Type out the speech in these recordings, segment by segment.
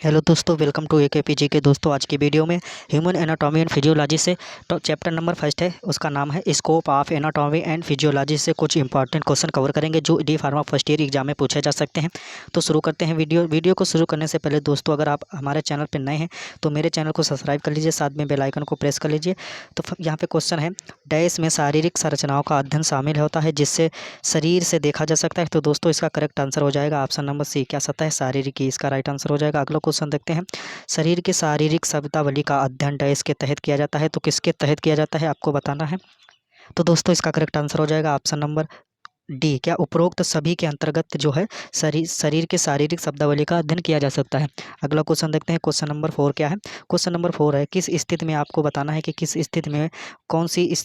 Hello दोस्तों, welcome to एकेपीजी के। दोस्तों आज की वीडियो में ह्यूमन एनाटॉमी एंड फिजियोलॉजी से तो चैप्टर नंबर फर्स्ट है, उसका नाम है scope of anatomy and physiology से कुछ इंपॉर्टेंट क्वेश्चन कवर करेंगे जो D pharma first year exam में पूछे जा सकते हैं। तो शुरू करते हैं वीडियो को शुरू करने से पहले दोस्तों, अगर आप हमारे चैनल पर नए हैं तो मेरे चैनल को सब्सक्राइब कर लीजिए, साथ में बेल आइकन को प्रेस कर लीजिए। तो यहाँ पे क्वेश्चन है, डैश में शारीरिक संरचनाओं का अध्ययन शामिल होता है जिससे शरीर से देखा जा सकता है। तो दोस्तों इसका करेक्ट आंसर हो जाएगा ऑप्शन नंबर सी, क्या सतह शारीरिक की, इसका राइट आंसर हो जाएगा। अगला क्वेश्चन देखते हैं, शरीर की शारीरिक शब्दावली का अध्ययन डैश के तहत किया जाता है। तो किसके तहत किया जाता है आपको बताना है। तो दोस्तों इसका करेक्ट आंसर हो जाएगा ऑप्शन नंबर डी, क्या उपरोक्त सभी के अंतर्गत जो है शरीर के शारीरिक शब्दावली का अध्ययन किया जा सकता है। अगला क्वेश्चन देखते हैं, क्वेश्चन नंबर 4 क्या है। क्वेश्चन नंबर 4 है, किस स्थिति में, आपको बताना है कि किस स्थिति में, कौन सी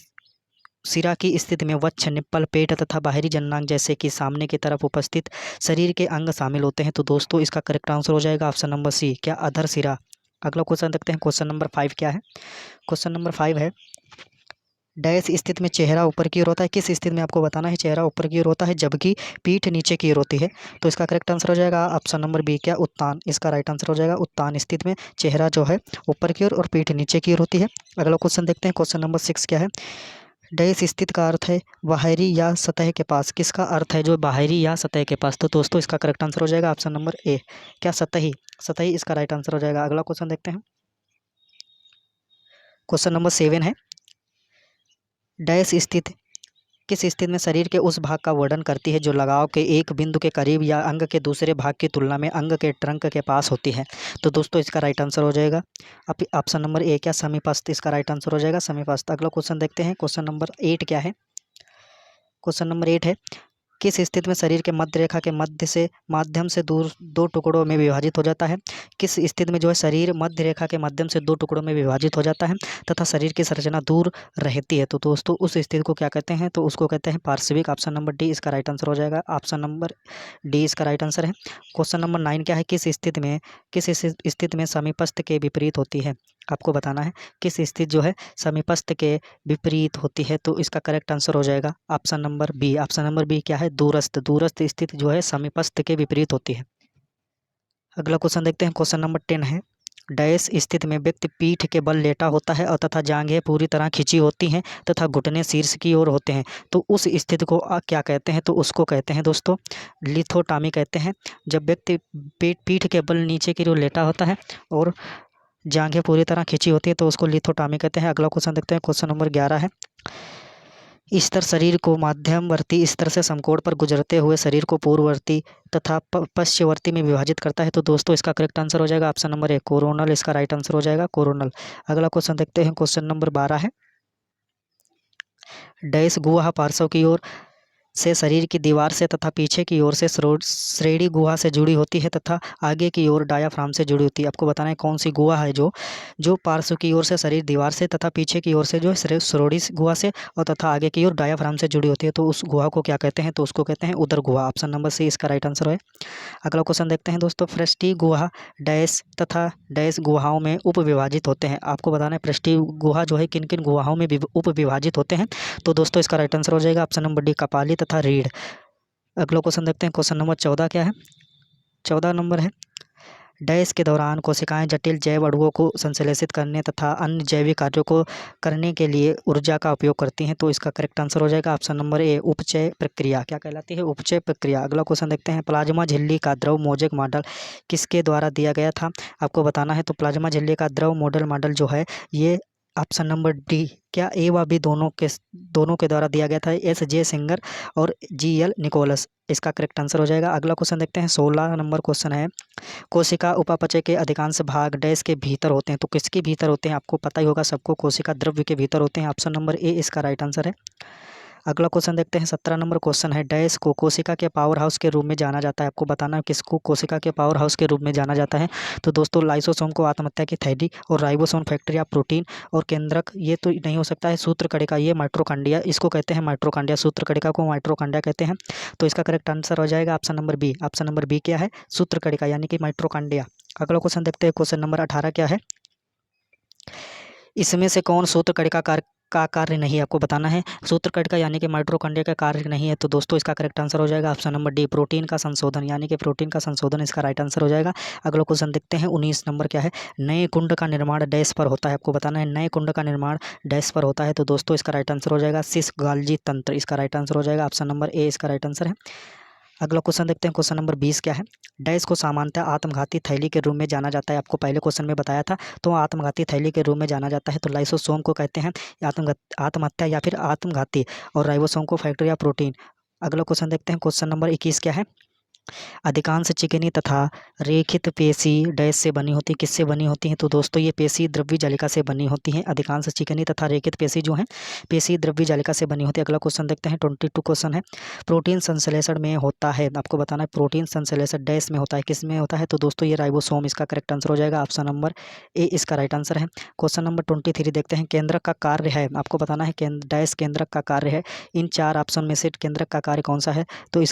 सिरा की स्थिति में वक्ष, निप्पल, पेट तथा बाहरी जननांग जैसे कि सामने की तरफ उपस्थित शरीर के अंग शामिल होते हैं। तो दोस्तों इसका करेक्ट आंसर हो जाएगा ऑप्शन नंबर सी, क्या अधर सिरा। अगला क्वेश्चन देखते हैं, क्वेश्चन नंबर 5 क्या है। क्वेश्चन नंबर 5 है, डैश स्थिति में चेहरा ऊपर की ओर होता है। किस स्थिति में आपको बताना है चेहरा ऊपर की ओर होता है जबकि पीठ नीचे की ओर होती है। तो इसका करेक्ट आंसर हो जाएगा ऑप्शन नंबर बी, क्या उत्तान। इसका राइट आंसर हो जाएगा उत्तान स्थिति में चेहरा जो है ऊपर की ओर और पीठ नीचे की ओर होती है। अगला क्वेश्चन देखते हैं, क्वेश्चन नंबर 6 क्या है। डैश स्थित का अर्थ है बाहरी या सतह के पास। किसका अर्थ है जो बाहरी या सतह के पास। तो दोस्तों इसका करेक्ट आंसर हो जाएगा ऑप्शन नंबर ए, क्या सतही। सतही इसका राइट आंसर हो जाएगा। अगला क्वेश्चन देखते हैं, क्वेश्चन नंबर 7 है, डैश स्थित किस स्थिति में शरीर के उस भाग का वर्णन करती है जो लगाव के एक बिंदु के करीब या अंग के दूसरे भाग की तुलना में अंग के ट्रंक के पास होती है। तो दोस्तों इसका राइट आंसर हो जाएगा ऑप्शन नंबर ए, क्या समीपस्थ। इसका राइट आंसर हो जाएगा समीपस्थ। अगला क्वेश्चन देखते हैं, क्वेश्चन नंबर 8 क्या है। क्वेश्चन नंबर 8 है, किस स्थिति में शरीर के मध्य रेखा के माध्यम से दूर दो टुकड़ों में विभाजित हो जाता है। किस स्थिति में जो है शरीर मध्य रेखा के माध्यम से दो टुकड़ों में विभाजित हो जाता है तथा शरीर की संरचना दूर रहती है। तो दोस्तों उस स्थिति को क्या कहते हैं, तो उसको कहते हैं पार्श्विक। ऑप्शन नंबर डी इसका राइट आंसर हो जाएगा। ऑप्शन नंबर डी इसका राइट आंसर है। क्वेश्चन नंबर 9 क्या है, किस स्थिति में समीपस्थ के विपरीत होती है। आपको बताना है किस स्थिति जो है समीपस्थ के विपरीत होती है। तो इसका करेक्ट आंसर हो जाएगा option number B. Option number B क्या है, दूरस्थ। दूरस्थ स्थिति जो है समीपस्थ के विपरीत होती है। अगला क्वेश्चन देखते हैं, क्वेश्चन नंबर 10 है, डैश स्थिति में व्यक्ति पीठ के बल लेटा होता है और तथा जांघें पूरी तरह खिंची होती हैं तथा घुटने शीर्ष की ओर होते हैं। तो उस स्थिति को क्या कहते हैं, तो उसको कहते हैं दोस्तों लिथोटामी कहते हैं। जब व्यक्ति पीठ के बल नीचे की ओर लेटा होता है और जांघें पूरी तरह खिंची होती है तो उसको लिथोटामी कहते हैं। अगला क्वेश्चन देखते हैं, क्वेश्चन नंबर 11 है, स्तर शरीर को मध्यमवर्ती स्तर से समकोण पर गुजरते हुए शरीर को पूर्ववर्ती तथा पश्चवर्ती में विभाजित करता है। तो दोस्तों इसका करेक्ट आंसर हो जाएगा ऑप्शन नंबर ए, कोरोनल। इसका राइट आंसर हो जाएगा कोरोनल। अगला क्वेश्चन देखते हैं, क्वेश्चन नंबर 12 है, डैश गुहा पार्श्व की ओर से शरीर की दीवार से तथा पीछे की ओर से श्रेणी गुहा से जुड़ी होती है तथा आगे की ओर डायाफ्राम से जुड़ी होती है। आपको बताना है कौन सी गुहा है जो पार्श्व की ओर से शरीर दीवार से तथा पीछे की ओर से जो श्रोणी गुहा से और तथा आगे की ओर डायाफ्राम से जुड़ी होती है। तो उस गुहा को क्या कहते हैं, तो उसको कहते हैं उदर गुहा। ऑप्शन नंबर सी इसका राइट आंसर है। अगला क्वेश्चन देखते हैं दोस्तों, पृष्ठीय गुहा डैश तथा डैश गुहाओं में उप विभाजित होते हैं। आपको बताना है पृष्ठीय गुहा जो है किन किन गुहाओं में उप विभाजित होते हैं। तो दोस्तों इसका राइट आंसर हो जाएगा ऑप्शन नंबर डी, कपाली तथा रीढ़। अगला क्वेश्चन देखते हैं, क्वेश्चन नंबर 14 क्या है। 14 नंबर है, डैश के दौरान कोशिकाएं जटिल जैव अणुओं को संश्लेषित करने तथा अन्य जैविक कार्यों को करने के लिए ऊर्जा का उपयोग करती हैं। तो इसका करेक्ट आंसर हो जाएगा ऑप्शन नंबर ए, उपचय प्रक्रिया। क्या कहलाती है, उपचय प्रक्रिया। अगला क्वेश्चन देखते हैं, प्लाज्मा झिल्ली का द्रव मोजेक मॉडल किसके द्वारा दिया गया था। आपको बताना है तो प्लाज्मा झिल्ली का द्रव मॉडल जो है ये ऑप्शन नंबर डी, क्या ए व बी दोनों के द्वारा दिया गया था, एस जे सिंगर और जी एल निकोलस। इसका करेक्ट आंसर हो जाएगा। अगला क्वेश्चन देखते हैं, 16 नंबर क्वेश्चन है, कोशिका उपापचय के अधिकांश भाग डैश के भीतर होते हैं। तो किसके भीतर होते हैं, आपको पता ही होगा सबको, कोशिका द्रव्य के भीतर होते हैं। ऑप्शन नंबर ए इसका राइट आंसर है। अगला क्वेश्चन देखते हैं, 17 नंबर क्वेश्चन है, डैश को कोशिका के पावर हाउस के रूप में जाना जाता है। आपको बताना है किसको कोशिका के पावर हाउस के रूप में जाना जाता है। तो दोस्तों लाइसोसोम को आत्महत्या की थैली और राइबोसोम फैक्ट्री ऑफ प्रोटीन और केंद्रक ये तो नहीं हो सकता है, सूत्रकणिका ये माइटोकॉन्ड्रिया, इसको कहते हैं माइटोकॉन्ड्रिया, सूत्रकणिका को माइटोकॉन्ड्रिया कहते हैं। तो इसका करेक्ट आंसर हो जाएगा option number B. Option number B क्या है, सूत्रकणिका यानी कि माइटोकॉन्ड्रिया। अगला क्वेश्चन देखते हैं, क्वेश्चन नंबर 18 क्या है, इसमें से कौन सूत्रकणिका का कार्य नहीं है, आपको बताना है। सूत्रकट का यानी कि माइटोकॉन्ड्रिया का कार्य नहीं है, तो दोस्तों इसका करेक्ट आंसर हो जाएगा ऑप्शन नंबर डी, प्रोटीन का संशोधन, यानी कि प्रोटीन का संशोधन इसका राइट आंसर हो जाएगा। अगला क्वेश्चन देखते हैं 19 नंबर क्या है, नए कुंड का निर्माण डैश पर होता है, आपको बताना है नए कुंड का निर्माण डैश पर होता है, तो दोस्तों इसका राइट आंसर हो जाएगा सिस गाल्जी तंत्र, इसका राइट आंसर हो जाएगा ऑप्शन नंबर ए इसका राइट आंसर है। अगला क्वेश्चन देखते हैं, क्वेश्चन नंबर 20 क्या है, डैश को सामान्यतः आत्मघाती थैली के रूप में जाना जाता है, आपको पहले क्वेश्चन में बताया था, तो आत्मघाती थैली के रूप में जाना जाता है, तो लाइसोसोम को कहते हैं आत्महत्या या फिर आत्मघाती, और राइबोसोम को फैक्टर या प्रोटीन। अगला क्वेश्चन देखते हैं, क्वेश्चन नंबर 21 क्या है, अधिकांश चिकनी तथा रेखित पेशी डैश से बनी होती, किससे बनी होती हैं, तो दोस्तों ये पेशी द्रव्य जालिका से बनी होती हैं। अधिकांश चिकनी तथा रेखित पेशी जो हैं पेशी द्रव्य जालिका से बनी होती है। अगला क्वेश्चन देखते हैं 22 क्वेश्चन है, प्रोटीन संश्लेषण में होता है, आपको बताना है प्रोटीन संश्लेषण डैश में होता है, किस में होता है, तो दोस्तों ये राइबोसोम इसका करेक्ट आंसर हो जाएगा ऑप्शन नंबर ए इसका राइट आंसर है। क्वेश्चन नंबर 23 देखते हैं, केंद्रक का कार्य है, आपको बताना है डैश केंद्रक का कार्य है, इन 4 ऑप्शन में से केंद्रक का कार्य कौन सा है, तो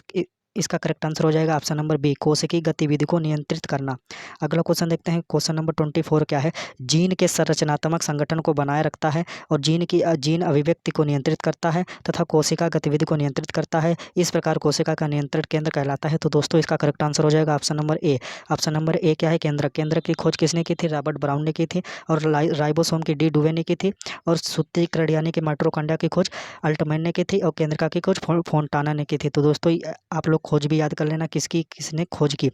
इसका करेक्ट आंसर हो जाएगा ऑप्शन नंबर बी, कोशिकीय गतिविधि को नियंत्रित करना। अगला क्वेश्चन देखते हैं, क्वेश्चन नंबर 24 क्या है, जीन के संरचनात्मक संगठन को बनाए रखता है और जीन अभिव्यक्ति को नियंत्रित करता है तथा कोशिका गतिविधि को नियंत्रित करता है, इस प्रकार कोशिका का नियंत्रण केंद्र कहलाता है, तो दोस्तों इसका करेक्ट आंसर हो जाएगा option number A. Option number A क्या है, केंद्र की खोज किसने की थी, रॉबर्ट ब्राउन ने की थी, और राइबोसोम की डी डुवे ने की थी, और सूत्रीकरण यानी कि माइटोकॉन्ड्रिया की खोज अल्टमैन ने की थी, और केंद्रका की खोज फोंटाना ने की थी। तो दोस्तों आप लोग खोज भी याद कर लेना किसने खोज की।